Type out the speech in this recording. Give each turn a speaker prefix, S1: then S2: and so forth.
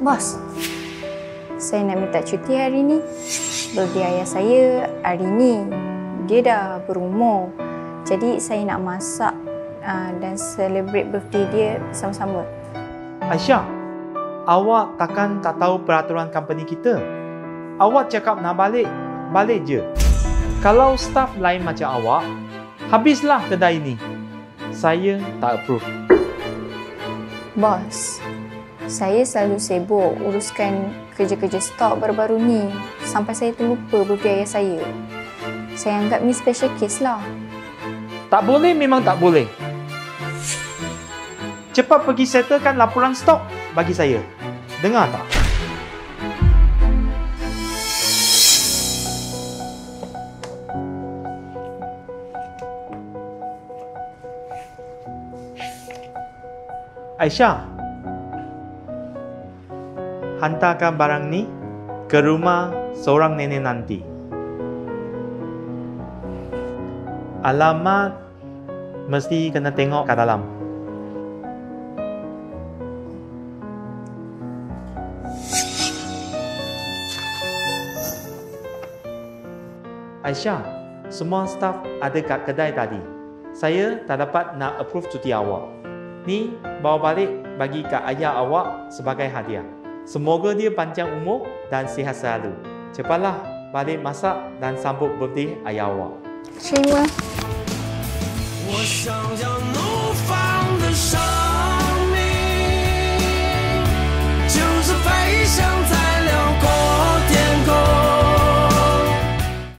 S1: Bos, saya nak minta cuti hari ni. Birthday ayah saya hari ni. Dia dah berumur. Jadi saya nak masak dan celebrate birthday dia sama-sama.
S2: Aisyah, awak takkan tak tahu peraturan company kita? Awak cakap nak balik, balik je. Kalau staff lain macam awak, habislah kedai ini. Saya tak approve.
S1: Bos, saya selalu sibuk uruskan kerja-kerja stok baru-baru ni sampai saya terlupa birthday ayah saya. Saya anggap ni special case lah.
S2: Tak boleh memang tak boleh. Cepat pergi settlekan laporan stok bagi saya. Dengar tak? Aisyah, hantarkan barang ni ke rumah seorang nenek nanti. Alamat mesti kena tengok kat dalam. Aisyah, semua staf ada kat kedai tadi. Saya tak dapat nak approve cuti awak. Ni bawa balik bagi kat ayah awak sebagai hadiah. Semoga dia panjang umur dan sihat selalu. Cepatlah balik masak dan sambut birthday ayah awak.
S1: Terima.
S3: 我想要怒放的生命，就是飞翔。